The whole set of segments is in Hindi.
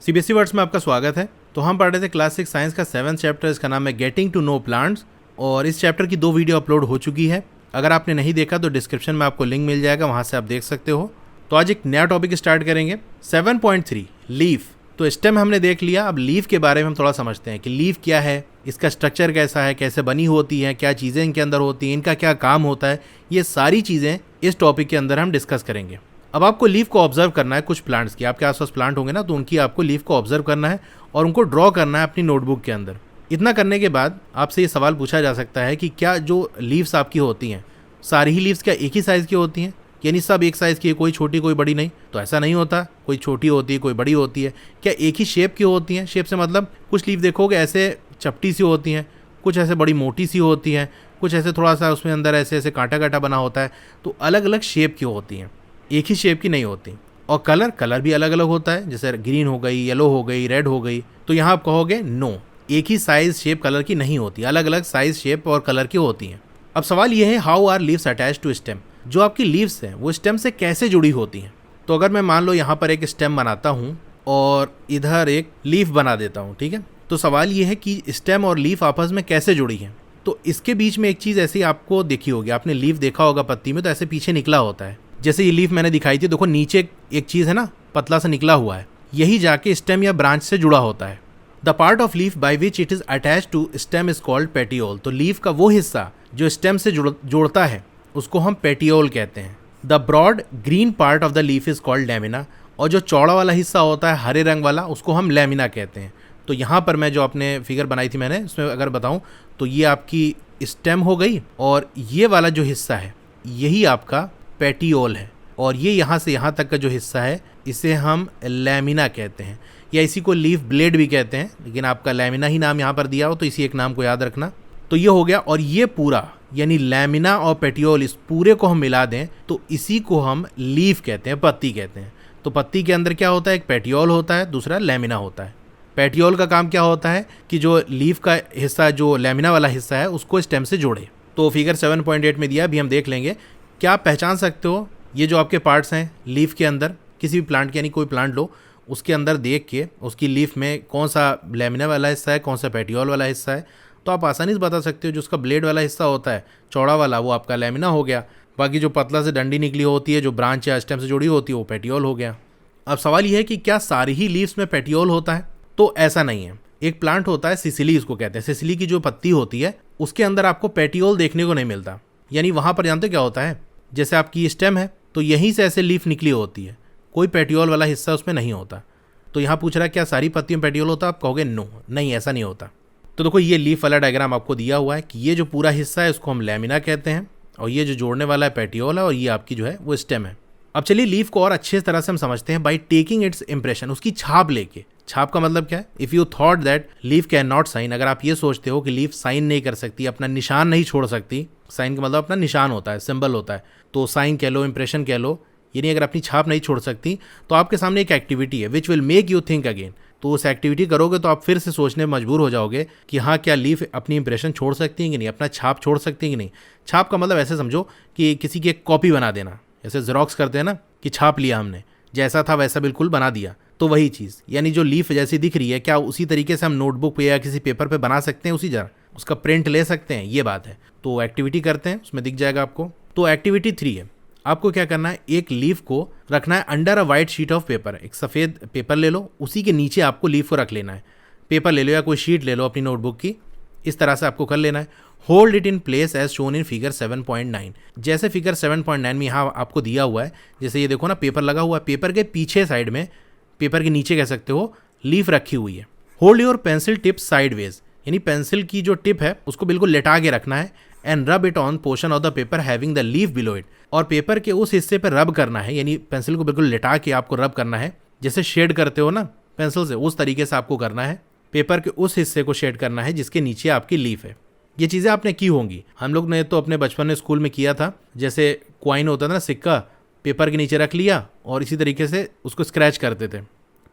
सीबीएसई वर्ड्स में आपका स्वागत है। तो हम पढ़ रहे थे क्लास 6 साइंस का 7th चैप्टर, इसका नाम है गेटिंग टू नो प्लांट्स। और इस चैप्टर की 2 वीडियो अपलोड हो चुकी है। अगर आपने नहीं देखा तो डिस्क्रिप्शन में आपको लिंक मिल जाएगा, वहाँ से आप देख सकते हो। तो आज एक नया टॉपिक स्टार्ट करेंगे 7.3 लीफ। तो स्टेम हमने देख लिया, अब लीफ के बारे में हम थोड़ा समझते हैं कि लीफ क्या है, इसका स्ट्रक्चर कैसा है, कैसे बनी होती है, क्या चीज़ें इनके अंदर होती हैं, इनका क्या काम होता है। ये सारी चीज़ें इस टॉपिक के अंदर हम डिस्कस करेंगे। अब आपको लीफ को ऑब्जर्व करना है कुछ प्लांट्स की। आपके आसपास प्लांट होंगे ना, तो उनकी आपको लीफ को ऑब्जर्व करना है और उनको ड्रॉ करना है अपनी नोटबुक के अंदर। इतना करने के बाद आपसे ये सवाल पूछा जा सकता है कि क्या जो लीव्स आपकी होती हैं, सारी ही लीव्स क्या एक ही साइज़ की होती हैं, यानी सब एक साइज़ की है, कोई छोटी कोई बड़ी नहीं? तो ऐसा नहीं होता, कोई छोटी होती है कोई बड़ी होती है। क्या एक ही शेप की होती हैं? शेप से मतलब कुछ लीफ देखोगे ऐसे चपटी सी होती हैं, कुछ ऐसे बड़ी मोटी सी होती हैं, कुछ ऐसे थोड़ा सा उसमें अंदर ऐसे ऐसे कांटा कांटा बना होता है। तो अलग अलग शेप की होती हैं, एक ही शेप की नहीं होती। और कलर भी अलग अलग होता है, जैसे ग्रीन हो गई, येलो हो गई, रेड हो गई। तो यहाँ आप कहोगे नो, एक ही साइज शेप कलर की नहीं होती, अलग अलग साइज शेप और कलर की होती हैं। अब सवाल यह है, how are leaves attach to stem? जो आपकी लीव्स हैं वो स्टेम से कैसे जुड़ी होती हैं? तो अगर मैं मान लो यहाँ पर एक स्टेम बनाता हूँ और इधर एक लीफ बना देता हूँ, ठीक है, तो सवाल ये है कि स्टेम और लीफ आपस में कैसे जुड़ी हैं। तो इसके बीच में एक चीज़ ऐसी आपको दिखी होगी, आपने लीफ देखा होगा पत्ती में, तो ऐसे पीछे निकला होता है। जैसे ये लीफ मैंने दिखाई थी, देखो नीचे एक चीज़ है ना, पतला सा निकला हुआ है, यही जाके स्टेम या ब्रांच से जुड़ा होता है। The part of leaf by which it is attach to stem is called petiole. तो लीफ का वो हिस्सा जो स्टेम से जोड़ता है उसको हम पेटियोल कहते हैं। The broad green part of the leaf is called lamina. और जो चौड़ा वाला हिस्सा होता है हरे रंग वाला, उसको हम लैमिना कहते हैं। तो यहाँ पर मैं जो अपने फिगर बनाई थी मैंने, उसमें अगर बताऊँ तो ये आपकी स्टेम हो गई और ये वाला जो हिस्सा है यही आपका पेटियोल है। और ये यहाँ से यहाँ तक का जो हिस्सा है इसे हम लैमिना कहते हैं, या इसी को लीफ ब्लेड भी कहते हैं, लेकिन आपका लैमिना ही नाम यहाँ पर दिया हो तो इसी एक नाम को याद रखना। तो ये हो गया। और ये पूरा यानी लैमिना और पेटियोल, इस पूरे को हम मिला दें तो इसी को हम लीफ कहते हैं, पत्ती कहते हैं। तो पत्ती के अंदर क्या होता है, एक पेटियोल होता है, दूसरा लैमिना होता है। पेटियोल का काम क्या होता है कि जो लीफ का हिस्सा, जो लैमिना वाला हिस्सा है, उसको स्टेम से जोड़े। तो फिगर 7.8 में दिया, अभी हम देख लेंगे। क्या आप पहचान सकते हो ये जो आपके पार्ट्स हैं लीफ के अंदर, किसी भी प्लांट के, यानी कोई प्लांट लो, उसके अंदर देख के उसकी लीफ में कौन सा लैमिना वाला हिस्सा है, कौन सा पेटियोल वाला हिस्सा है, तो आप आसानी से बता सकते हो। जो उसका ब्लेड वाला हिस्सा होता है चौड़ा वाला, वो आपका लैमिना हो गया। बाकी जो पतला से डंडी निकली होती है, जो ब्रांच या स्टेम से जुड़ी होती है, वो पेटियोल हो गया। अब सवाल ये है कि क्या सारी ही लीव्स में पेटियोल होता है? तो ऐसा नहीं है। एक प्लांट होता है सिसिली, इसको कहते हैं। सिसिली की जो पत्ती होती है उसके अंदर आपको पेटियोल देखने को नहीं मिलता। यानी वहाँ पर जानते क्या होता है, जैसे आपकी स्टेम है तो यहीं से ऐसे लीफ निकली होती है, कोई पेटियोल वाला हिस्सा उसमें नहीं होता। तो यहाँ पूछ रहा है क्या सारी पत्तियों में पेटियोल होता है? आप कहोगे नो, नहीं, ऐसा नहीं होता। तो देखो ये लीफ वाला डायग्राम आपको दिया हुआ है कि ये जो पूरा हिस्सा है उसको हम लैमिना कहते हैं, और ये जो जोड़ने वाला है पेटियोल है, और ये आपकी जो है वो स्टेम है। अब चलिए लीफ को और अच्छे तरह से हम समझते हैं बाई टेकिंग इट्स इंप्रेशन, उसकी छाप लेके। छाप का मतलब क्या है? If you thought that leaf can not shine, अगर आप ये सोचते हो कि लीफ साइन नहीं कर सकती, अपना निशान नहीं छोड़ सकती, साइन का मतलब अपना निशान होता है, सिंबल होता है, तो साइन कह लो, इंप्रेशन कह लो, यानी अगर अपनी छाप नहीं छोड़ सकती, तो आपके सामने एक एक्टिविटी है which will make you think again. तो उस एक्टिविटी करोगे तो आप फिर से सोचने में मजबूर हो जाओगे कि हाँ, क्या लीफ अपनी इंप्रेशन छोड़ सकती है कि नहीं, अपना छाप छोड़ सकती है कि नहीं। छाप का मतलब ऐसे समझो कि किसी की एक कॉपी बना देना, जैसे जेरोक्स करते हैं ना, कि छाप लिया हमने, जैसा था वैसा बिल्कुल बना दिया। तो वही चीज़, यानी जो लीफ जैसी दिख रही है, क्या उसी तरीके से हम नोटबुक पे या किसी पेपर पे बना सकते हैं, उसी जगह उसका प्रिंट ले सकते हैं? ये बात है। तो एक्टिविटी करते हैं, उसमें दिख जाएगा आपको। तो एक्टिविटी 3 है, आपको क्या करना है, एक लीफ को रखना है under a white sheet of paper. एक सफ़ेद पेपर ले लो, उसी के नीचे आपको लीफ को रख लेना है। पेपर ले लो या कोई शीट ले लो अपनी नोटबुक की, इस तरह से आपको कर लेना है। Hold it in place as shown in figure 7.9। जैसे फिगर 7.9 में यहाँ आपको दिया हुआ है, जैसे ये देखो ना, पेपर लगा हुआ है, पेपर के पीछे साइड में, पेपर के नीचे कह सकते हो, लीफ रखी हुई है। Hold your pencil tip sideways, यानी पेंसिल की जो टिप है उसको बिल्कुल लेटा के रखना है। And rub it on portion of the paper having the leaf below it, और पेपर के उस हिस्से पर रब करना है, यानी पेंसिल को बिल्कुल लेटा के आपको रब करना है, जैसे शेड करते हो ना पेंसिल से, उस तरीके से आपको करना है। पेपर के उस हिस्से को शेड करना है जिसके नीचे आपकी लीफ है। ये चीज़ें आपने की होंगी, हम लोग ने तो अपने बचपन में स्कूल में किया था। जैसे कॉइन होता था ना, सिक्का, पेपर के नीचे रख लिया और इसी तरीके से उसको स्क्रैच करते थे,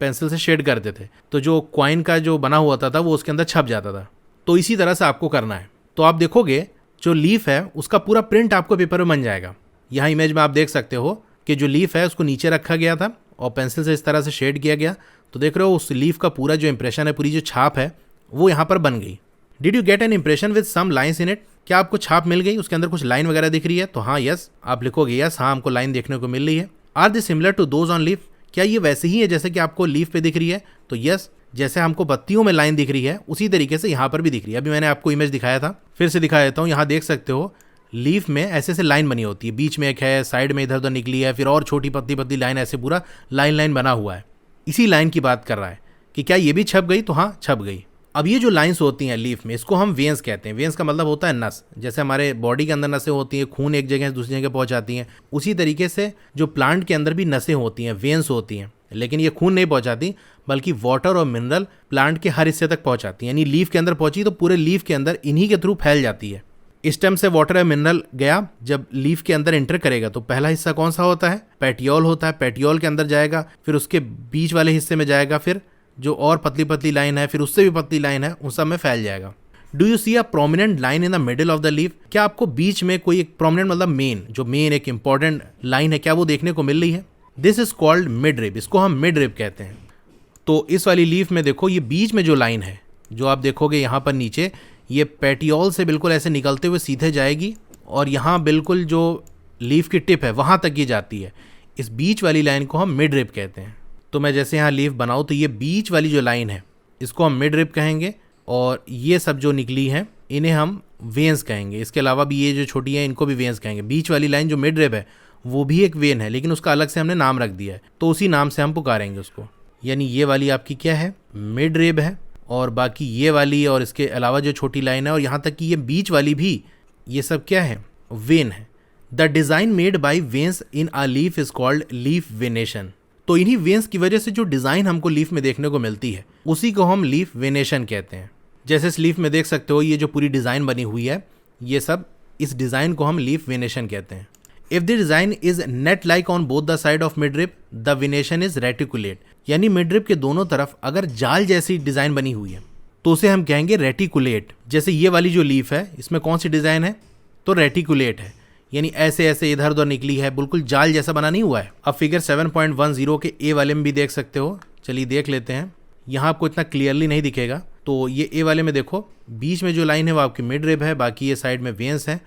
पेंसिल से शेड करते थे, तो जो कॉइन का जो बना हुआ था वो उसके अंदर छप जाता था। तो इसी तरह से आपको करना है। तो आप देखोगे जो लीफ है उसका पूरा प्रिंट आपको पेपर में बन जाएगा। यहाँ इमेज में आप देख सकते हो कि जो लीफ है उसको नीचे रखा गया था और पेंसिल से इस तरह से शेड किया गया, तो देख रहे हो उस लीफ का पूरा जो इंप्रेशन है, पूरी जो छाप है वो यहाँ पर बन गई। Did you get an impression with some lines in it? क्या आपको छाप मिल गई, उसके अंदर कुछ लाइन वगैरह दिख रही है? तो हाँ यस, आप लिखोगे यस, हाँ हमको लाइन देखने को मिल रही है। Are they similar to those on leaf? क्या ये वैसे ही है जैसे कि आपको लीफ पे दिख रही है? तो यस, जैसे हमको पत्तियों में लाइन दिख रही है उसी तरीके से यहाँ पर भी दिख रही है। अभी मैंने आपको इमेज दिखाया था, फिर से दिखा देता हूँ। यहाँ देख सकते हो लीफ में ऐसे ऐसे लाइन बनी होती है, बीच में एक है, साइड में इधर उधर निकली है, फिर और छोटी पतली पतली लाइन, ऐसे पूरा लाइन लाइन बना हुआ है। इसी लाइन की बात कर रहा है कि क्या ये भी छप गई? तो हाँ छप गई। अब ये जो लाइंस होती हैं लीफ में, इसको हम वेन्स कहते हैं। वेन्स का मतलब होता है नस। जैसे हमारे बॉडी के अंदर नसें होती हैं, खून एक जगह से दूसरी जगह पहुंचाती हैं, उसी तरीके से जो प्लांट के अंदर भी नसें होती हैं, वेन्स होती हैं। लेकिन ये खून नहीं पहुंचाती, बल्कि वाटर और मिनरल प्लांट के हर हिस्से तक पहुंचाती हैं। यानी लीफ के अंदर पहुंची तो पूरे लीफ के अंदर इन्हीं के थ्रू फैल जाती है। स्टेम से वाटर या मिनरल गया, जब लीफ के अंदर एंटर करेगा तो पहला हिस्सा कौन सा होता है? पेटियोल होता है। पेटियोल के अंदर जाएगा, फिर उसके बीच वाले हिस्से में जाएगा, फिर जो और पतली पतली लाइन है, फिर उससे भी पतली लाइन है, उन सब में फैल जाएगा। Do you see a prominent line in the middle of the leaf? क्या आपको बीच में कोई एक प्रोमिनेंट मतलब मेन एक इंपॉर्टेंट लाइन है, क्या वो देखने को मिल रही है? This is called mid rib. इसको हम मिड रिब कहते हैं। तो इस वाली लीफ में देखो, ये बीच में जो लाइन है, जो आप देखोगे यहाँ पर नीचे, ये पेटियोल से बिल्कुल ऐसे निकलते हुए सीधे जाएगी और यहाँ बिल्कुल जो लीफ की टिप है वहाँ तक ये जाती है। इस बीच वाली लाइन को हम मिड रिब कहते हैं। तो मैं जैसे यहाँ लीफ बनाऊँ तो ये बीच वाली जो लाइन है इसको हम मिड रिब कहेंगे, और ये सब जो निकली हैं इन्हें हम वेन्स कहेंगे। इसके अलावा भी ये जो छोटी है इनको भी वेन्स कहेंगे। बीच वाली लाइन जो मिड रिब है वो भी एक वेन है, लेकिन उसका अलग से हमने नाम रख दिया है, तो उसी नाम से हम पुकारेंगे उसको। यानी ये वाली आपकी क्या है? मिड रिब है, और बाकी ये वाली और इसके अलावा जो छोटी लाइन है और यहाँ तक कि ये बीच वाली भी, ये सब क्या है? वेन है। The design made by veins in a leaf is called leaf venation. तो इन्हीं वेन्स की वजह से जो डिज़ाइन हमको लीफ में देखने को मिलती है उसी को हम लीफ वेनेशन कहते हैं। जैसे इस लीफ में देख सकते हो, ये जो पूरी डिज़ाइन बनी हुई है, ये सब, इस डिज़ाइन को हम लीफ वेनेशन कहते हैं। If the design is net like on both the side of mid rib, the venation is reticulate. यानी मिड रिब के दोनों तरफ अगर जाल जैसी डिज़ाइन बनी हुई है तो उसे हम कहेंगे रेटिकुलेट। जैसे ये वाली जो लीफ है, इसमें कौन सी डिज़ाइन है? तो रेटिकुलेट है। यानी ऐसे ऐसे इधर उधर निकली है, बिल्कुल जाल जैसा बना नहीं हुआ है। अब फिगर 7.10 के ए वाले में भी देख सकते हो। चलिए देख लेते हैं। यहाँ आपको इतना क्लियरली नहीं दिखेगा, तो ये ए वाले में देखो, बीच में जो लाइन है वो आपकी मिड रिब है, बाकी ये साइड में वेन्स हैं।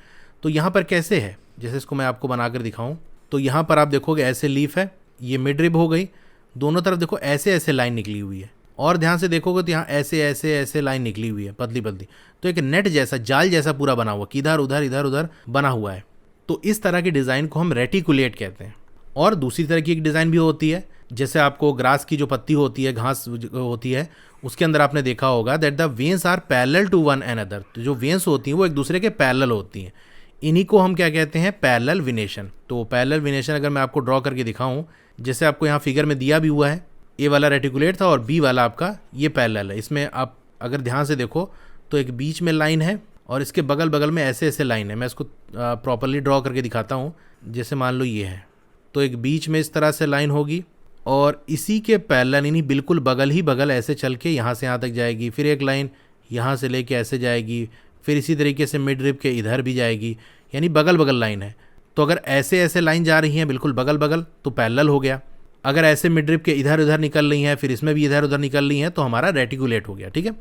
तो यहाँ पर कैसे है, जैसे इसको मैं आपको बनाकर दिखाऊं, तो यहाँ पर आप देखोगे ऐसे लीफ है, ये मिड रिब हो गई, दोनों तरफ देखो ऐसे ऐसे लाइन निकली हुई है, और ध्यान से देखोगे तो यहाँ ऐसे ऐसे ऐसे लाइन निकली हुई है पतली पतली। तो एक नेट जैसा, जाल जैसा पूरा बना हुआ, इधर उधर बना हुआ है। तो इस तरह की डिज़ाइन को हम रेटिकुलेट कहते हैं। और दूसरी तरह की एक डिज़ाइन भी होती है, जैसे आपको ग्रास की जो पत्ती होती है, घास होती है, उसके अंदर आपने देखा होगा that the veins are parallel to one another. तो जो वेन्स होती हैं वो एक दूसरे के पैरेलल होती हैं, इन्हीं को हम क्या कहते हैं? Parallel venation. तो पैरेलल वेनेशन अगर मैं आपको ड्रॉ करके दिखाऊं, जैसे आपको यहाँ फिगर में दिया भी हुआ है, ए वाला रेटिकुलेट था और बी वाला आपका ये पैरेलल है। इसमें आप अगर ध्यान से देखो तो एक बीच में लाइन है और इसके बगल बगल में ऐसे ऐसे लाइन है। मैं इसको प्रॉपरली ड्रॉ करके दिखाता हूँ। जैसे मान लो ये है, तो एक बीच में इस तरह से लाइन होगी और इसी के पैरेलल, यानी बिल्कुल बगल ही बगल ऐसे चल के यहाँ से यहाँ तक जाएगी, फिर एक लाइन यहाँ से लेके ऐसे जाएगी, फिर इसी तरीके से मिड रिब के इधर भी जाएगी, यानी बगल बगल लाइन है। तो अगर ऐसे ऐसे लाइन जा रही हैं बिल्कुल बगल बगल तो पैरेलल हो गया। अगर ऐसे मिड रिब के इधर उधर निकल रही हैं, फिर इसमें भी इधर उधर निकल रही हैं, तो हमारा रेटिकुलेट हो गया। ठीक है,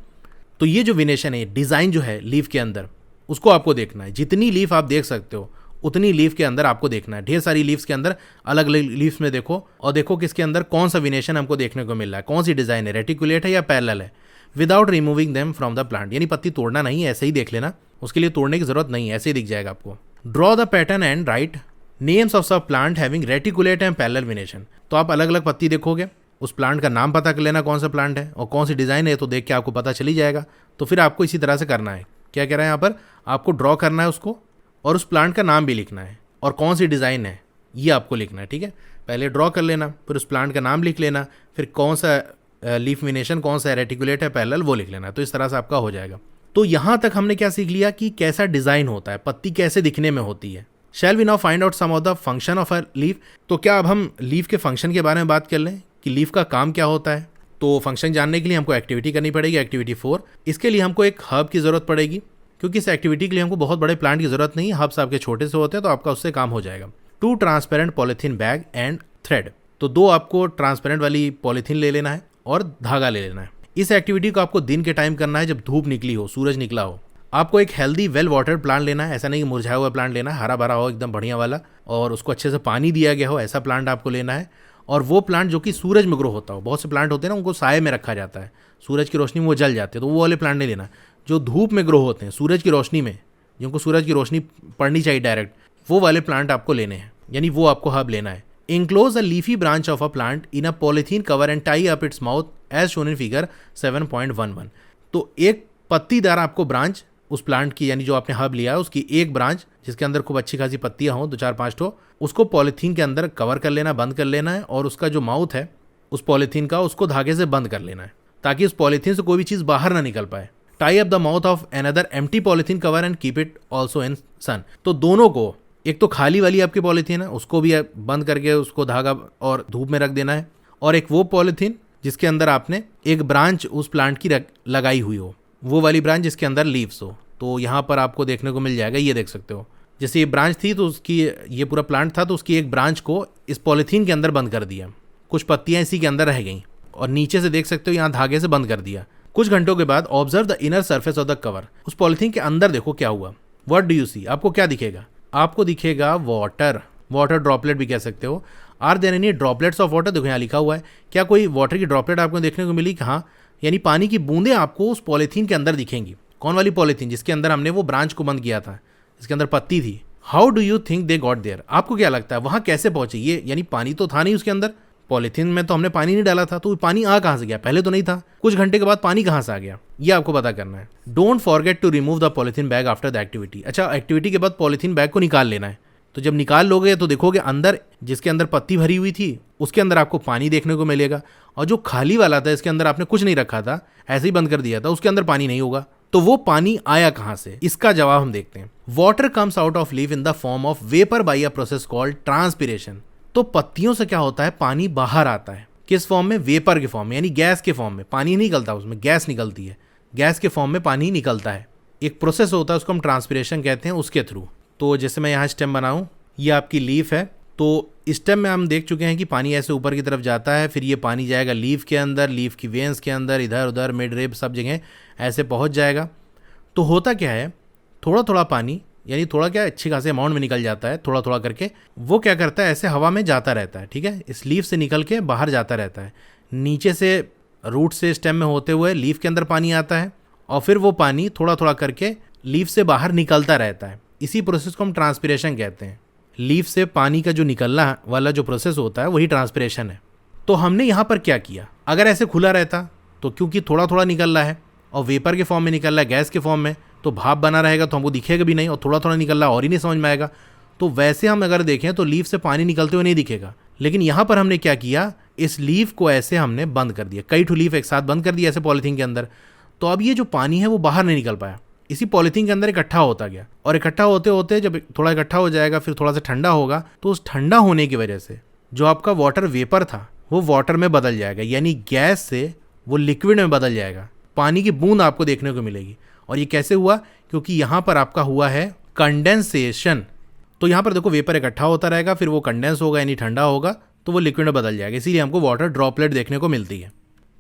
तो ये जो वेनेशन है, डिज़ाइन जो है लीफ के अंदर, उसको आपको देखना है। जितनी लीफ आप देख सकते हो उतनी लीफ के अंदर आपको देखना है। ढेर सारी लीव्स के अंदर अलग अलग लीव्स में देखो और देखो किसके अंदर कौन सा वेनेशन हमको देखने को मिल रहा है, कौन सी डिज़ाइन है, रेटिकुलेट है या पैरेलल है, without removing them from the plant. यानी पत्ती तोड़ना नहीं, ऐसे ही देख लेना, उसके लिए तोड़ने की जरूरत नहीं है, ऐसे ही दिख जाएगा आपको। Draw the pattern and write names of सब plant having reticulate and parallel venation. तो आप अलग अलग पत्ती देखोगे, उस प्लांट का नाम पता कर लेना कौन सा प्लांट है और कौन सी डिज़ाइन है, तो देख के आपको पता चली जाएगा। तो फिर आपको इसी तरह से करना है। क्या कह रहा है यहाँ पर? आपको ड्रॉ करना है उसको और उस प्लांट का नाम भी लिखना है और कौन सी डिज़ाइन है ये आपको लिखना है। ठीक है, पहले ड्रॉ कर लेना, फिर उस प्लांट का नाम लिख लेना, फिर कौन सा लीफ वेनेशन, कौन सा रेटिकुलेट है, पैरेलल, वो लिख लेना। तो इस तरह से आपका हो जाएगा। तो यहाँ तक हमने क्या सीख लिया कि कैसा डिज़ाइन होता है, पत्ती कैसे दिखने में होती है। Shall we now find out some of the function of a leaf. तो क्या अब हम लीफ के फंक्शन के बारे में बात कर लें कि लीफ का काम क्या होता है। तो फंक्शन जानने के लिए हमको एक्टिविटी करनी पड़ेगी, एक्टिविटी 4। इसके लिए हमको एक हब की ज़रूरत पड़ेगी, क्योंकि इस एक्टिविटी के लिए हमको बहुत बड़े प्लांट की ज़रूरत नहीं है, हब्स आपके छोटे से होते हैं, तो आपका उससे काम हो जाएगा। 2 transparent polythene bag and thread. तो 2 आपको ट्रांसपेरेंट वाली पॉलीथीन ले लेना है और धागा ले लेना है। इस एक्टिविटी को आपको दिन के टाइम करना है जब धूप निकली हो, सूरज निकला हो। आपको एक हेल्दी वेल वाटर्ड प्लांट लेना है, ऐसा नहीं कि मुरझाया हुआ प्लांट लेना है, हरा भरा हो एकदम बढ़िया वाला और उसको अच्छे से पानी दिया गया हो, ऐसा प्लांट आपको लेना है। और वो प्लांट जो कि सूरज में ग्रो होता हो, बहुत से प्लांट होते हैं ना उनको साये में रखा जाता है, सूरज की रोशनी में वो जल जाते हैं, तो वो वाले प्लांट नहीं लेना। जो धूप में ग्रो होते हैं सूरज की रोशनी में, जिनको सूरज की रोशनी पड़नी चाहिए डायरेक्ट, वो वाले प्लांट आपको लेने हैं, यानी वो आपको हब लेना है। Enclose a leafy branch of a plant in a polythene cover and tie up its mouth as shown in figure 7.11। तो एक पत्तीदार आपको ब्रांच उस प्लांट की, यानी जो आपने हब लिया है उसकी एक ब्रांच जिसके अंदर खूब अच्छी खासी पत्तियां हों, 2-4-5 ठो, उसको पॉलीथीन के अंदर कवर कर लेना, बंद कर लेना है। और उसका जो माउथ है उस पॉलीथीन का, उसको धागे से बंद कर लेना है ताकि उस पॉलीथीन से कोई भी चीज़ बाहर ना निकल पाए। Tie up the mouth of another empty polythene cover and keep it also in sun. तो दोनों को, एक तो खाली वाली आपकी पॉलीथीन है उसको भी बंद करके उसको धागा और धूप में रख देना है, और एक वो पॉलीथीन जिसके अंदर आपने एक ब्रांच उस प्लांट की लगाई हुई हो, वो वाली ब्रांच जिसके अंदर लीव्स हो। तो यहाँ पर आपको देखने को मिल जाएगा, ये देख सकते हो, जैसे ये ब्रांच थी तो उसकी, ये पूरा प्लांट था तो उसकी एक ब्रांच को इस पॉलीथीन के अंदर बंद कर दिया, कुछ पत्तियाँ इसी के अंदर रह गई और नीचे से देख सकते हो यहाँ धागे से बंद कर दिया। कुछ घंटों के बाद observe the inner surface of the cover. उस पॉलीथीन के अंदर देखो क्या हुआ। व्हाट डू यू सी? आपको क्या दिखेगा? आपको दिखेगा वाटर, वाटर ड्रॉपलेट भी कह सकते हो। Are there any droplets of water? देखो यहाँ लिखा हुआ है, क्या कोई वाटर की ड्रॉपलेट आपको देखने को मिली? हाँ, यानी पानी की बूंदें आपको उस पॉलीथीन के अंदर दिखेंगी। कौन वाली पॉलीथीन? जिसके अंदर हमने वो ब्रांच को बंद किया था, जिसके अंदर पत्ती थी। How do you think they got there? आपको क्या लगता है वहाँ कैसे पहुंचे ये? यानी पानी तो था नहीं उसके अंदर, पॉलीथीन में तो हमने पानी नहीं डाला था, तो पानी आ कहाँ से गया? पहले तो नहीं था, कुछ घंटे के बाद पानी कहाँ से आ गया, ये आपको पता करना है। Don't forget to remove the polythene bag after the activity. अच्छा, एक्टिविटी के बाद पॉलीथीन बैग को निकाल लेना है। तो जब निकाल लोगे तो देखोगे अंदर, जिसके अंदर पत्ती भरी हुई थी उसके अंदर आपको पानी देखने को मिलेगा, और जो खाली वाला था इसके अंदर आपने कुछ नहीं रखा था, ऐसे ही बंद कर दिया था, उसके अंदर पानी नहीं होगा। तो वो पानी आया कहाँ से? इसका जवाब हम देखते हैं। Water comes out of leaf in the form of vapour by a process called transpiration. तो पत्तियों से क्या होता है? पानी बाहर आता है। किस फॉर्म में? वेपर के फॉर्म में, यानी गैस के फॉर्म में। पानी नहीं निकलता उसमें, गैस निकलती है, गैस के फॉर्म में पानी निकलता है। एक प्रोसेस होता है उसको हम ट्रांसपिरेशन कहते हैं, उसके थ्रू। तो जैसे मैं यहाँ स्टेम बनाऊँ, ये आपकी लीफ है, तो स्टेम में हम देख चुके हैं कि पानी ऐसे ऊपर की तरफ जाता है, फिर ये पानी जाएगा लीफ के अंदर, लीफ की वेन्स के अंदर, इधर उधर मिड रेब सब जगह ऐसे पहुंच जाएगा। तो होता क्या है, थोड़ा थोड़ा पानी, यानी थोड़ा क्या, अच्छी खासे अमाउंट में निकल जाता है, थोड़ा थोड़ा करके वो क्या करता है, ऐसे हवा में जाता रहता है, ठीक है, इस लीफ से निकल के बाहर जाता रहता है। नीचे से रूट से स्टेम में होते हुए लीफ के अंदर पानी आता है, और फिर वो पानी थोड़ा थोड़ा करके लीफ से बाहर निकलता रहता है। इसी प्रोसेस को हम ट्रांसपिरेशन कहते हैं। लीफ से पानी का जो निकलना वाला जो प्रोसेस होता है वही ट्रांसपिरेशन है। तो हमने यहाँ पर क्या किया, अगर ऐसे खुला रहता तो क्योंकि थोड़ा थोड़ा निकल रहा है और वेपर के फॉर्म में निकल रहा है, गैस के फॉर्म में, तो भाप बना रहेगा तो हमको दिखेगा भी नहीं, और थोड़ा थोड़ा निकल रहा है और ही नहीं समझ में आएगा। तो वैसे हम अगर देखें तो लीफ से पानी निकलते हुए नहीं दिखेगा, लेकिन यहाँ पर हमने क्या किया, इस लीफ को ऐसे हमने बंद कर दिया, कई ठो लीफ एक साथ बंद कर दिया ऐसे पॉलीथीन के अंदर। तो अब ये जो पानी है वो बाहर नहीं निकल पाया, इसी पॉलीथीन के अंदर इकट्ठा होता गया, और इकट्ठा होते होते जब थोड़ा इकट्ठा हो जाएगा, फिर थोड़ा सा ठंडा होगा, तो उस ठंडा होने की वजह से जो आपका वाटर वेपर था वो वाटर में बदल जाएगा, यानी गैस से वो लिक्विड में बदल जाएगा। पानी की बूंद आपको देखने को मिलेगी। और ये कैसे हुआ? क्योंकि यहाँ पर आपका हुआ है कंडेंसेशन। तो यहाँ पर देखो वेपर इकट्ठा होता रहेगा, फिर वो कंडेंस होगा यानी ठंडा होगा, तो वो लिक्विड में बदल जाएगा, इसीलिए हमको वाटर ड्रॉपलेट देखने को मिलती है।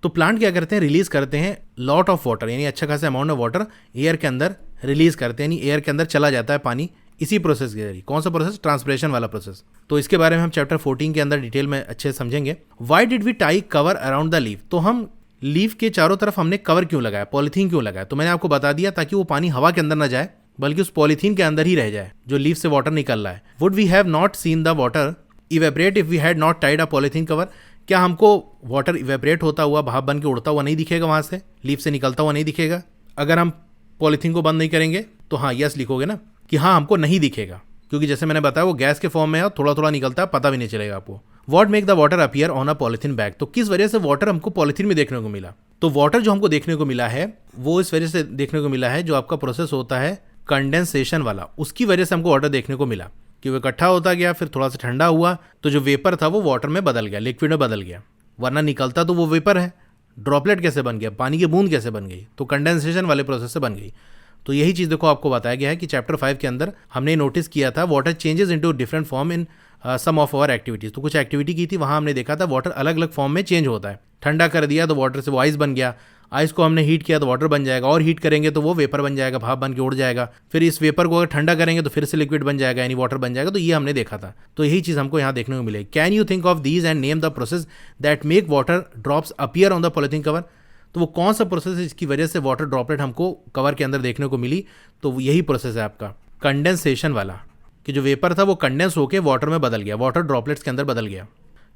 तो प्लांट क्या करते हैं, रिलीज करते हैं लॉट ऑफ वाटर, यानी अच्छा खासा अमाउंट ऑफ वाटर एयर के अंदर रिलीज करते हैं, यानी एयर के अंदर चला जाता है पानी इसी प्रोसेस के जरिए। कौन सा प्रोसेस? ट्रांसपिरेशन वाला प्रोसेस। तो इसके बारे में हम चैप्टर 14 के अंदर डिटेल में अच्छे से समझेंगे। Why did we tie cover around the leaf? तो हम लीफ के चारों तरफ हमने कवर क्यों लगाया, पॉलीथीन क्यों लगाया? तो मैंने आपको बता दिया ताकि वो पानी हवा के अंदर ना जाए, बल्कि उस पॉलीथीन के अंदर ही रह जाए जो लीफ से वाटर निकल रहा है। Would we have not seen the water evaporate if we had not tied a polythene cover? क्या हमको वाटर इवेपरेट होता हुआ, भाप बन के उड़ता हुआ नहीं दिखेगा, वहाँ से लीफ से निकलता हुआ नहीं दिखेगा अगर हम पॉलीथीन को बंद नहीं करेंगे? तो हाँ, यस लिखोगे ना कि हाँ हमको नहीं दिखेगा, क्योंकि जैसे मैंने बताया वो गैस के फॉर्म में है और थोड़ा थोड़ा निकलता है, पता भी नहीं चलेगा आपको। What make the water appear on a polythene bag? तो किस वजह से वाटर हमको पॉलीथीन में देखने को मिला? तो वाटर जो हमको देखने को मिला है वो इस वजह से देखने को मिला है, जो आपका प्रोसेस होता है कंडेंसेशन वाला, उसकी वजह से हमको वाटर देखने को मिला कि वो इकट्ठा होता गया, फिर थोड़ा सा ठंडा हुआ, तो जो वेपर था वो वाटर में बदल गया, लिक्विड में बदल गया। वरना निकलता तो वो वेपर है, ड्रॉपलेट कैसे बन गया, पानी की बूंद कैसे बन गई? तो कंडेंसेशन वाले प्रोसेस से बन गई। तो यही चीज़ देखो आपको बताया गया है कि चैप्टर 5 के अंदर हमने नोटिस किया था water changes into different form in some of our activities. तो कुछ एक्टिविटी की थी, वहाँ हमने देखा था वाटर अलग अलग फॉर्म में चेंज होता है। ठंडा कर दिया तो वाटर से वो आइस बन गया, आइस को हमने हीट किया तो वाटर बन जाएगा, और हीट करेंगे तो वो वेपर बन जाएगा, भाप बन के उड़ जाएगा। फिर इस वेपर को अगर ठंडा करेंगे तो फिर से लिक्विड बन जाएगा, यानी वाटर बन जाएगा। तो ये हमने देखा था, तो यही चीज़ हमको यहाँ देखने को मिलेगी। Can you think of these and name the process that make water drops appear on the polythene cover. तो वो कौन सा प्रोसेस है जिसकी वजह से वाटर ड्रॉपलेट हमको कवर के अंदर देखने को मिली। तो यही प्रोसेस है आपका कंडेंसेशन वाला, कि जो वेपर था वो कंडेंस होकर वाटर में बदल गया, वाटर ड्रॉपलेट्स के अंदर बदल गया।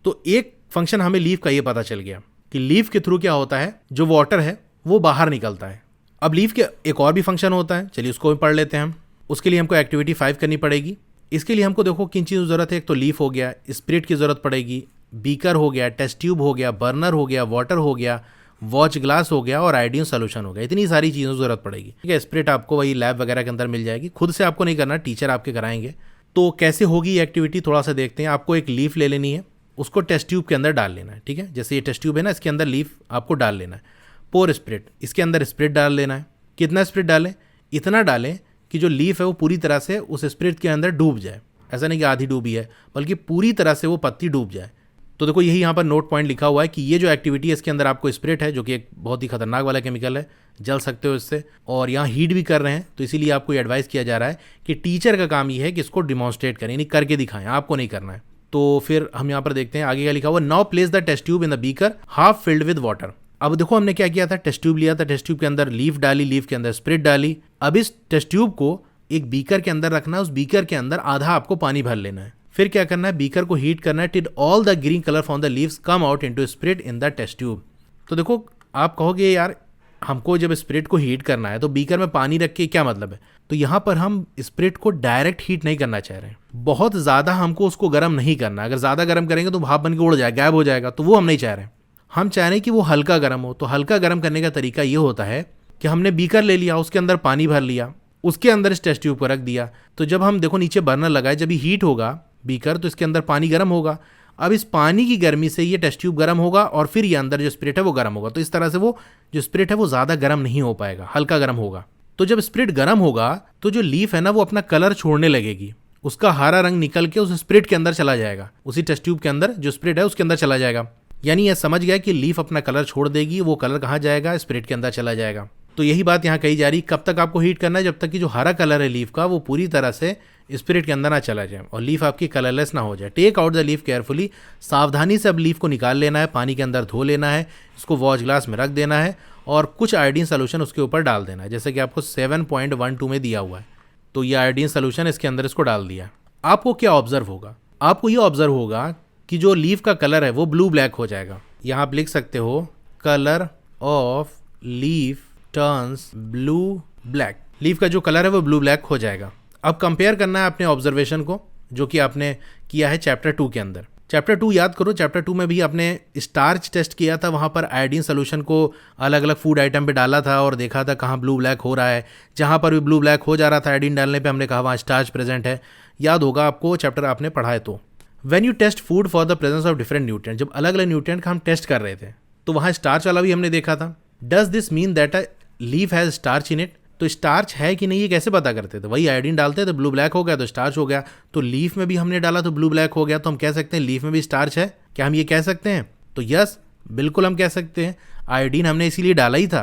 तो एक फंक्शन हमें लीफ का ये पता चल गया कि लीफ के थ्रू क्या होता है, जो वाटर है वो बाहर निकलता है। अब लीफ के एक और भी फंक्शन होता है, चलिए उसको भी पढ़ लेते हैं हम। उसके लिए हमको एक्टिविटी 5 करनी पड़ेगी। इसके लिए हमको देखो किन चीज़ों की ज़रूरत है। एक तो लीफ हो गया, स्पिरिट की ज़रूरत पड़ेगी, बीकर हो गया, टेस्ट ट्यूब हो गया, बर्नर हो गया, वाटर हो गया, वॉच ग्लास हो गया और आयोडीन सोल्यूशन हो गया। इतनी सारी चीज़ों की ज़रूरत पड़ेगी। ठीक है, स्पिरिट आपको वही लैब वगैरह के अंदर मिल जाएगी, खुद से आपको नहीं करना, टीचर आपके कराएंगे। तो कैसे होगी ये एक्टिविटी थोड़ा सा देखते हैं। आपको एक लीफ ले लेनी है, उसको टेस्ट ट्यूब के अंदर डाल लेना है। ठीक है, जैसे ये टेस्ट ट्यूब है ना, इसके अंदर लीफ आपको डाल लेना है। पोर स्पिरिट, इसके अंदर स्पिरिट डाल लेना है। कितना स्पिरिट डालें, इतना डालें कि जो लीफ है वो पूरी तरह से उस स्पिरिट के अंदर डूब जाए। ऐसा नहीं कि आधी डूबी है, बल्कि पूरी तरह से वो पत्ती डूब जाए। तो देखो यही यहाँ पर नोट पॉइंट लिखा हुआ है कि ये जो एक्टिविटी है इसके अंदर आपको स्पिरिट है, जो कि एक बहुत ही खतरनाक वाला केमिकल है, जल सकते हो इससे, और यहाँ हीट भी कर रहे हैं। तो इसीलिए आपको एडवाइस किया जा रहा है कि टीचर का काम ये है कि इसको डिमॉन्स्ट्रेट करें, यानी करके दिखाएं, आपको नहीं करना है। तो फिर हम यहाँ पर देखते हैं आगे क्या लिखा हुआ। Now place the test tube in the beaker half filled with water. अब देखो हमने क्या किया था, टेस्ट ट्यूब लिया था, टेस्ट ट्यूब के अंदर लीफ डाली, लीफ के अंदर स्पिरिट डाली। अब इस टेस्ट ट्यूब को एक बीकर के अंदर रखना है, उस बीकर के अंदर आधा आपको पानी भर लेना है। फिर क्या करना है, बीकर को हीट करना है till all the green colour from the leaves come out into spirit in the test tube. तो देखो आप कहोगे यार हमको जब स्पिरिट को हीट करना है तो बीकर में पानी रख के क्या मतलब है। तो यहाँ पर हम स्पिरिट को डायरेक्ट हीट नहीं करना चाह रहे हैं, बहुत ज़्यादा हमको उसको गर्म नहीं करना। अगर ज़्यादा गर्म करेंगे तो भाप बन के उड़ जाएगा, गायब हो जाएगा, तो वो हम नहीं चाह रहे हैं। हम चाह रहे हैं कि वो हल्का गर्म हो। तो हल्का गर्म करने का तरीका ये होता है कि हमने बीकर ले लिया, उसके अंदर पानी भर लिया, उसके अंदर इस टेस्ट ट्यूब को रख दिया। तो जब हम देखो नीचे बर्नर लगाए, जब हीट होगा बीकर तो इसके अंदर पानी गर्म होगा। अब इस पानी की गर्मी से ये टेस्ट ट्यूब गर्म होगा और फिर ये अंदर जो स्पिरिट है वो गर्म होगा। तो इस तरह से वो जो स्पिरिट है वो ज़्यादा गर्म नहीं हो पाएगा, हल्का गर्म होगा। तो जब स्पिरिट गर्म होगा तो जो लीफ है ना वो अपना कलर छोड़ने लगेगी, उसका हरा रंग निकल के उस स्पिरिट के अंदर चला जाएगा, उसी टेस्ट ट्यूब के अंदर जो स्पिरिट है उसके अंदर चला जाएगा। यानी यह समझ गया कि लीफ अपना कलर छोड़ देगी, वो कलर कहाँ जाएगा, स्पिरिट के अंदर चला जाएगा। तो यही बात यहाँ कही जा रही, कब तक आपको हीट करना है, जब तक कि जो हरा कलर है लीफ का वो पूरी तरह से स्पिरिट के अंदर ना चला जाए और लीफ आपकी कलरलेस ना हो जाए। Take out the leaf carefully, सावधानी से अब लीफ को निकाल लेना है, पानी के अंदर धो लेना है, इसको वॉच ग्लास में रख देना है और कुछ आयोडीन सोल्यूशन उसके ऊपर डाल देना है, जैसे कि आपको 7.12 में दिया हुआ है। तो ये आयोडीन सोल्यूशन इसके अंदर इसको डाल दिया। आपको क्या ऑब्जर्व होगा, आपको ये ऑब्जर्व होगा कि जो लीफ का कलर है वो ब्लू ब्लैक हो जाएगा। यहाँ आप लिख सकते हो colour of leaf turns blue black. Leaf का जो कलर है वो ब्लू ब्लैक हो जाएगा। अब कंपेयर करना है अपने ऑब्जर्वेशन को जो कि आपने किया है चैप्टर 2 के अंदर। चैप्टर 2 याद करो, चैप्टर 2 में भी आपने स्टार्च टेस्ट किया था, वहाँ पर आयोडीन सोल्यूशन को अलग अलग फूड आइटम पे डाला था और देखा था कहाँ ब्लू ब्लैक हो रहा है। जहाँ पर भी ब्लू ब्लैक हो जा रहा था आयोडीन डालने पे हमने कहा वहाँ स्टार्च प्रेजेंट है। याद होगा आपको, चैप्टर आपने पढ़ा है। तो when you taste food for the presence of different nutrient, जब अलग अलग न्यूट्रिएंट का हम टेस्ट कर रहे थे तो वहाँ स्टार्च वाला भी हमने देखा था। Does this mean that a leaf has starch in it. तो स्टार्च है कि नहीं ये कैसे पता करते थे, वही आयोडीन डालते थे, ब्लू ब्लैक हो गया तो स्टार्च हो गया। तो लीफ में भी हमने डाला तो ब्लू ब्लैक हो गया, तो हम कह सकते हैं लीफ में भी स्टार्च है। क्या हम ये कह सकते हैं? तो यस, बिल्कुल हम कह सकते हैं। आयोडीन हमने इसीलिए डाला ही था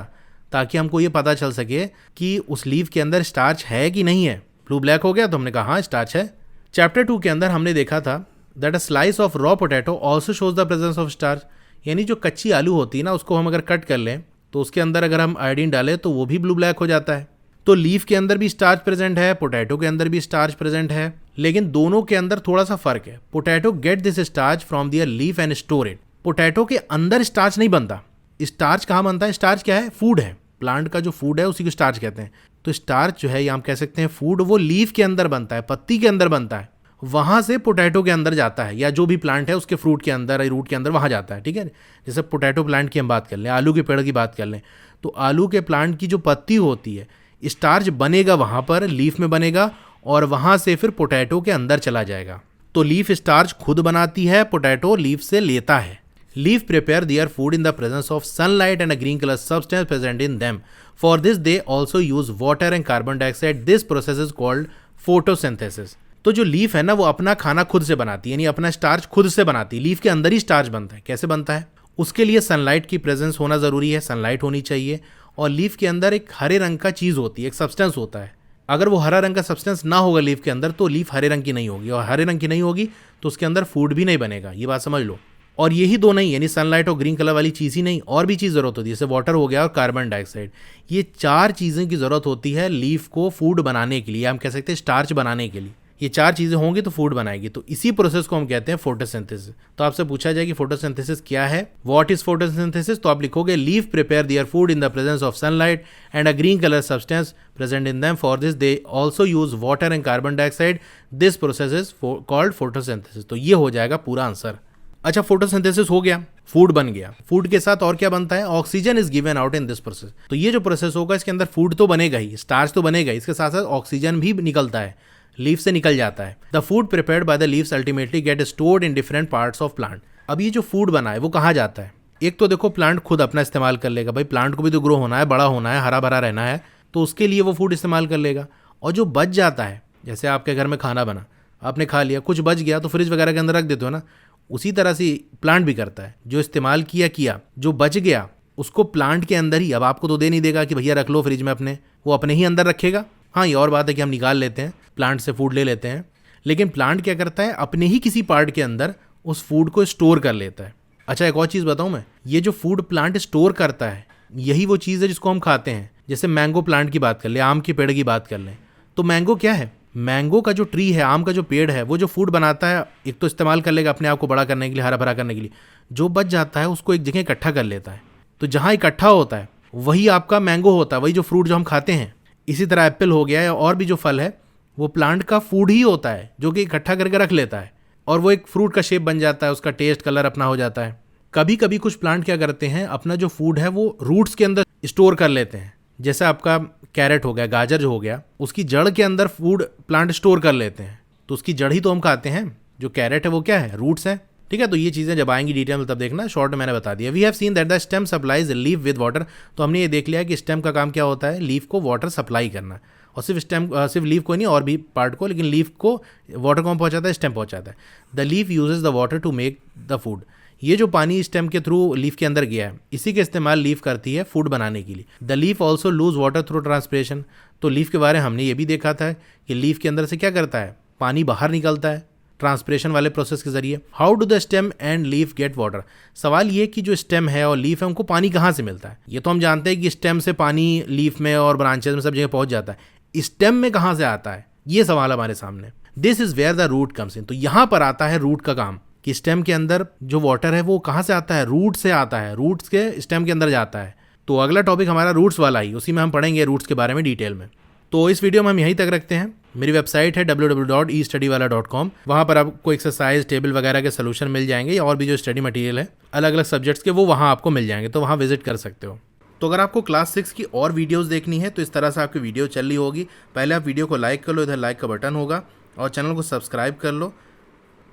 ताकि हमको ये पता चल सके कि उस लीफ के अंदर स्टार्च है कि नहीं है। ब्लू ब्लैक हो गया तो हमने कहा हाँ स्टार्च है। चैप्टर 2 के अंदर हमने देखा था that a slice of raw potato also shows the presence of starch. यानी जो कच्ची आलू होती है ना, उसको हम अगर कट कर लें तो उसके अंदर अगर हम आयोडीन डालें तो वो भी ब्लू ब्लैक हो जाता है। तो लीफ के अंदर भी स्टार्च प्रेजेंट है, पोटैटो के अंदर भी स्टार्च प्रेजेंट है, लेकिन दोनों के अंदर थोड़ा सा फर्क है। Potato get this starch from their leaf and store it. Potato के अंदर स्टार्च नहीं बनता। स्टार्च कहाँ बनता है? स्टार्च क्या है? फूड है, प्लांट का जो फूड है उसी को स्टार्च कहते हैं। तो स्टार्च जो है या हम कह सकते हैं फूड, वो लीफ के अंदर बनता है, पत्ती के अंदर बनता है, वहाँ से पोटैटो के अंदर जाता है, या जो भी प्लांट है उसके फ्रूट के अंदर, रूट के अंदर वहाँ जाता है। ठीक है, जैसे पोटैटो प्लांट की हम बात कर लें, आलू के पेड़ की बात कर लें, तो आलू के प्लांट की जो पत्ती होती है, स्टार्च बनेगा वहाँ पर, लीफ में बनेगा और वहाँ से फिर पोटैटो के अंदर चला जाएगा। तो लीफ स्टार्च खुद बनाती है, पोटैटो लीफ से लेता है। Leaf prepare their food in the presence of sunlight and a green colour substance present in them. For this they also use water and carbon dioxide. This process is called photosynthesis. तो जो लीफ है ना वो अपना खाना खुद से बनाती है, यानी अपना स्टार्च खुद से बनाती है। लीफ के अंदर ही स्टार्च बनता है। कैसे बनता है? उसके लिए सनलाइट की प्रेजेंस होना ज़रूरी है, सनलाइट होनी चाहिए। और लीफ के अंदर एक हरे रंग का चीज़ होती है, एक सब्सटेंस होता है। अगर वो हरा रंग का सब्सटेंस ना होगा लीफ के अंदर तो लीफ हरे रंग की नहीं होगी, और हरे रंग की नहीं होगी तो उसके अंदर फूड भी नहीं बनेगा। ये बात समझ लो। और यही दो नहीं, यानी सनलाइट और ग्रीन कलर वाली चीज़ ही नहीं, और भी चीज़ ज़रूरत होती है, जैसे वाटर हो गया और कार्बन डाइऑक्साइड। ये 4 चीज़ें की ज़रूरत होती है लीफ को फूड बनाने के लिए, हम कह सकते हैं स्टार्च बनाने के लिए। ये 4 चीज़ें होंगी तो फूड बनाएगी। तो इसी प्रोसेस को हम कहते हैं फोटोसिंथेसिस। तो आपसे पूछा जाए कि फोटोसिंथेसिस क्या है, व्हाट इज फोटोसिंथेसिस, तो आप लिखोगे leaf prepare their food in the presence of sunlight and a green colour substance present in them. For this they also use water and carbon dioxide. This process is called photosynthesis. तो ये हो जाएगा पूरा आंसर। अच्छा, फोटोसिंथेसिस हो गया, फूड बन गया। फूड के साथ और क्या बनता है? Oxygen is given out in this process. तो ये जो प्रोसेस होगा इसके अंदर फूड तो बनेगा ही, स्टार्च तो बनेगा, इसके साथ साथ ऑक्सीजन भी निकलता है, लीफ से निकल जाता है। The food prepared by the leaves ultimately get stored in different parts of plant. अब ये जो फूड बना है वो कहाँ जाता है? एक तो देखो प्लांट खुद अपना इस्तेमाल कर लेगा, भाई प्लांट को भी तो ग्रो होना है, बड़ा होना है, हरा भरा रहना है, तो उसके लिए वो फूड इस्तेमाल कर लेगा। और जो बच जाता है, जैसे आपके घर में खाना बना, आपने खा लिया, कुछ बच गया तो फ्रिज वगैरह के अंदर रख देते हो ना, उसी तरह से प्लांट भी करता है। जो इस्तेमाल किया, जो बच गया उसको प्लांट के अंदर ही, अब आपको तो दे नहीं देगा कि भैया रख लो फ्रिज में अपने, वो अपने ही अंदर रखेगा। हाँ, ये और बात है कि हम निकाल लेते हैं, प्लांट से फूड ले लेते हैं, लेकिन प्लांट क्या करता है, अपने ही किसी पार्ट के अंदर उस फूड को स्टोर कर लेता है। अच्छा, एक और चीज़ बताऊँ मैं, ये जो फूड प्लांट स्टोर करता है यही वो चीज़ है जिसको हम खाते हैं। जैसे मैंगो प्लांट की बात कर लें, आम के पेड़ की बात कर लें, तो मैंगो क्या है? मैंगो का जो ट्री है, आम का जो पेड़ है, वो जो फूड बनाता है, एक तो इस्तेमाल कर लेगा अपने आप को बड़ा करने के लिए, हरा भरा करने के लिए, जो बच जाता है उसको एक जगह इकट्ठा कर लेता है। तो जहाँ इकट्ठा होता है वही आपका मैंगो होता है, वही जो फ्रूट जो हम खाते हैं। इसी तरह एप्पल हो गया या और भी जो फल है वो प्लांट का फूड ही होता है, जो कि इकट्ठा करके रख लेता है, और वो एक फ्रूट का शेप बन जाता है, उसका टेस्ट कलर अपना हो जाता है। कभी कभी कुछ प्लांट क्या करते हैं, अपना जो फूड है वो रूट्स के अंदर स्टोर कर लेते हैं। जैसे आपका कैरेट हो गया, गाजर जो हो गया, उसकी जड़ के अंदर फूड प्लांट स्टोर कर लेते हैं, तो उसकी जड़ ही तो हम खाते हैं। जो कैरेट है वो क्या है? रूट्स है। ठीक है, तो ये चीज़ें जब आएंगी डिटेल में तब देखना, शॉर्ट में मैंने बता दिया। We have seen that the stem supplies leaf with water. तो हमने ये देख लिया कि स्टेम का काम क्या होता है, लीफ को वाटर सप्लाई करना। और सिर्फ लीफ को नहीं, और भी पार्ट को, लेकिन लीफ को वाटर कौन पहुंचाता है? स्टेम पहुंचाता है। The leaf uses the water to make the food. ये जो पानी स्टेम के थ्रू लीफ के अंदर गया है, इसी का इस्तेमाल लीफ करती है फूड बनाने के लिए। The leaf also loose water through transpiration. तो लीफ के बारे में हमने ये भी देखा था कि लीफ के अंदर से क्या करता है, पानी बाहर निकलता है ट्रांसपिरेशन वाले प्रोसेस के जरिए। How do the stem and leaf get water. सवाल ये कि जो स्टेम है और लीफ है उनको पानी कहाँ से मिलता है? ये तो हम जानते हैं कि स्टेम से पानी लीफ में और ब्रांचेज में सब जगह पहुंच जाता है, स्टेम में कहाँ से आता है, ये सवाल हमारे सामने। This is where the root comes in. तो यहाँ पर आता है रूट का काम, कि स्टेम के अंदर जो वाटर है वो कहाँ से आता है? रूट से आता है, रूट्स के स्टेम के अंदर जाता है। तो अगला टॉपिक हमारा रूट्स वाला ही, उसी में हम पढ़ेंगे रूट्स के बारे में डिटेल में। तो इस वीडियो में हम यहीं तक रखते हैं। मेरी वेबसाइट है www.estudywala.com। वहाँ पर आपको एक्सरसाइज, टेबल वगैरह के सोल्यूशन मिल जाएंगे, और भी जो स्टडी मटेरियल है अलग अलग सब्जेक्ट्स के वो वहाँ आपको मिल जाएंगे, तो वहाँ विजिट कर सकते हो। तो अगर आपको क्लास 6 की और वीडियोस देखनी है तो इस तरह से आपकी वीडियो चल रही होगी। पहले आप वीडियो को लाइक कर लो, इधर लाइक का बटन होगा, और चैनल को सब्सक्राइब कर लो।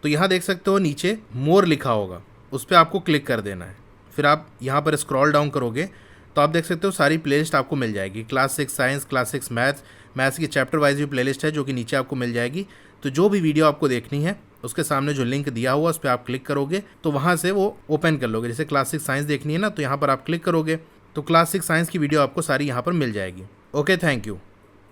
तो यहाँ देख सकते हो नीचे मोर लिखा होगा, उस पर आपको क्लिक कर देना है। फिर आप यहाँ पर स्क्रॉल डाउन करोगे तो आप देख सकते हो सारी प्लेलिस्ट आपको मिल जाएगी। क्लास 6 साइंस, क्लास 6 मैथ्स की चैप्टर वाइज भी प्लेलिस्ट है जो कि नीचे आपको मिल जाएगी। तो जो भी वीडियो आपको देखनी है उसके सामने जो लिंक दिया हुआ उस पर आप क्लिक करोगे तो वहाँ से वो ओपन कर लोगे। जैसे क्लास 6 साइंस देखनी है ना, तो यहाँ पर आप क्लिक करोगे तो क्लास 6 साइंस की वीडियो आपको सारी यहाँ पर मिल जाएगी। Okay, thank you.